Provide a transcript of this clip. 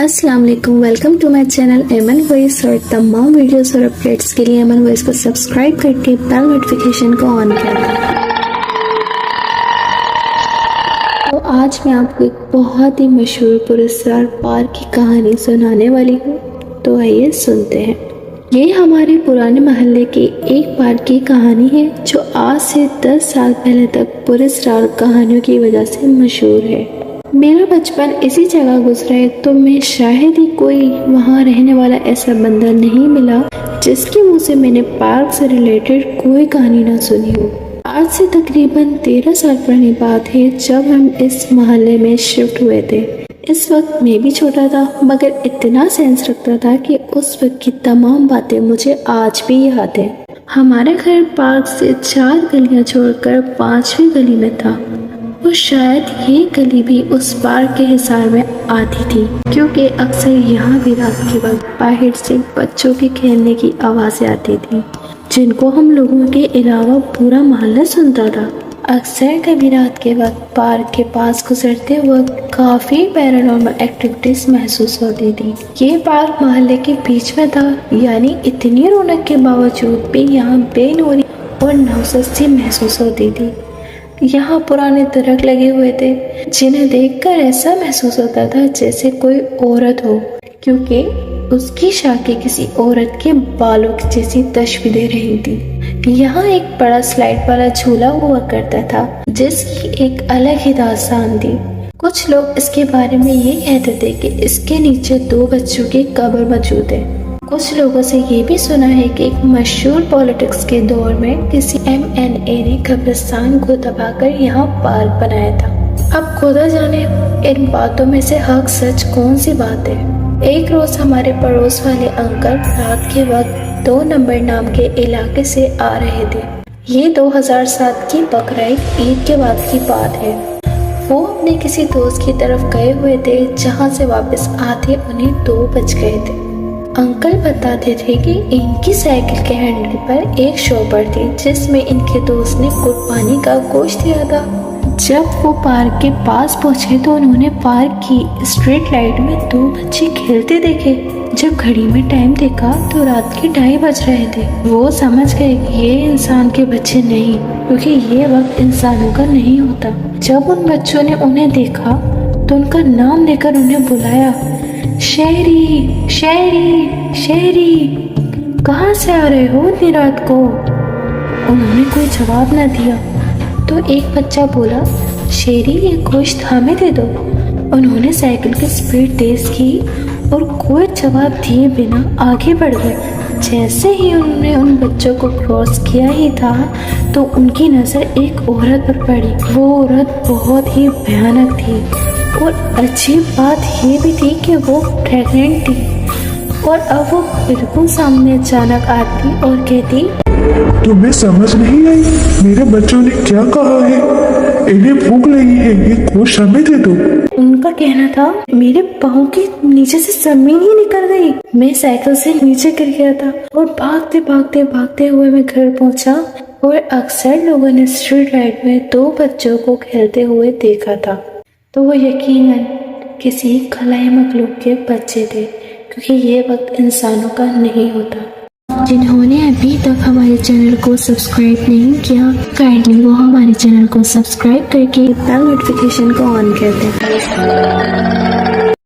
अस्सलाम वालेकुम, welcome to my channel एमन वॉइस। और तमाम वीडियोस और अपडेट्स के लिए एमन वॉइस को सब्सक्राइब करके बेल नोटिफिकेशन को ऑन कर दें। तो आज मैं आपको एक बहुत ही मशहूर पुरस्कार पार्क की कहानी सुनाने वाली हूँ। तो आइए सुनते हैं। ये हमारे पुराने मोहल्ले के एक पार्क की कहानी है जो आज से 10 साल पहले तक पुरस्कार कहानियों की वजह से मशहूर है। मेरा बचपन इसी जगह गुजरा है, तो मैं शायद ही कोई वहाँ रहने वाला ऐसा बंदा नहीं मिला जिसके मुंह से मैंने पार्क से रिलेटेड कोई कहानी ना सुनी हो। आज से तकरीबन 13 साल पुरानी बात है जब हम इस मोहल्ले में शिफ्ट हुए थे। इस वक्त मैं भी छोटा था, मगर इतना सेंस रखता था कि उस वक्त की तमाम बातें मुझे आज भी याद है। हमारे घर पार्क से 4 गलियां छोड़कर 5वीं गली में था और शायद ये गली भी उस पार्क के हिसार में आती थी, क्योंकि अक्सर यहाँ भी रात के वक्त बाहर से बच्चों के खेलने की आवाज़ें आती थी, जिनको हम लोगों के अलावा पूरा मोहल्ला सुनता था। अक्सर कभी रात के वक्त पार्क के पास गुजरते वक्त काफ़ी पैरानॉर्मल एक्टिविटीज महसूस होती थी। ये पार्क मोहल्ले के बीच में था, यानी इतनी रौनक के बावजूद भी यहाँ बेनूरी और नौसस्ती महसूस होती थी। यहाँ पुराने दरख्त लगे हुए थे जिन्हें देखकर ऐसा महसूस होता था जैसे कोई औरत हो, क्योंकि उसकी शाखें किसी औरत के बालों की जैसी तस्वीर दे रही थी। यहाँ एक बड़ा स्लाइड वाला झूला हुआ करता था जिसकी एक अलग ही दास्तान थी। कुछ लोग इसके बारे में ये कहते थे कि इसके नीचे 2 बच्चों की कब्र मौजूद है। कुछ लोगों से ये भी सुना है कि एक मशहूर पॉलिटिक्स के दौर में किसी MNA ने कब्रिस्तान को दबाकर यहाँ पार्क बनाया था। अब खुदा जाने इन बातों में से हक सच कौन सी बात है। एक रोज हमारे पड़ोस वाले अंकल रात के वक्त 2 नंबर नाम के इलाके से आ रहे थे। ये 2007 की बकरीद ईद के बाद की बात है। वो अपने किसी दोस्त की तरफ गए हुए थे, जहाँ से वापस आते उन्हें 2 बज गए थे। अंकल बताते थे कि इनकी साइकिल के हैंडल पर एक शॉपर थी जिसमें इनके दोस्त ने कुर्बानी का गोश्त दिया था। जब वो पार्क के पास पहुंचे तो उन्होंने पार्क की स्ट्रीट लाइट में 2 बच्चे खेलते देखे। जब घड़ी में टाइम देखा तो रात के 2:30 बज रहे थे। वो समझ गए कि ये इंसान के बच्चे नहीं, क्योंकि ये वक्त इंसानों का नहीं होता। जब उन बच्चों ने उन्हें देखा तो उनका नाम लेकर उन्हें बुलाया, शहरी शहरी शहरी, कहाँ से आ रहे हो इतनी रात को। उन्होंने कोई जवाब न दिया तो एक बच्चा बोला, शेरी ये गोश्त हमें दे दो। उन्होंने साइकिल की स्पीड तेज की और कोई जवाब दिए बिना आगे बढ़ गए। जैसे ही उन्होंने उन बच्चों को क्रॉस किया ही था तो उनकी नज़र एक औरत पर पड़ी। वो औरत बहुत ही भयानक थी और अजीब बात ये भी थी कि वो प्रेग्नेंट थी। और अब वो बिल्कुल सामने अचानक आती और कहती, तुम्हें समझ नहीं आई मेरे बच्चों ने क्या कहा है? इन्हें भूख लगी है, ये गोश्त हमें दे दो। उनका कहना था, मेरे पाँव के नीचे से जमीन ही निकल गई। मैं साइकिल से नीचे गिर गया था और भागते भागते भागते हुए मैं घर पहुंचा और अक्सर लोगों ने स्ट्रीट लाइट में 2 बच्चों को खेलते हुए देखा था। तो वो यकीनन किसी खलाई मखलूक के बच्चे थे, क्योंकि ये वक्त इंसानों का नहीं होता। जिन्होंने अभी तक हमारे चैनल को सब्सक्राइब नहीं किया, काइंडली वो हमारे चैनल को सब्सक्राइब करके बेल नोटिफिकेशन को ऑन कर दें।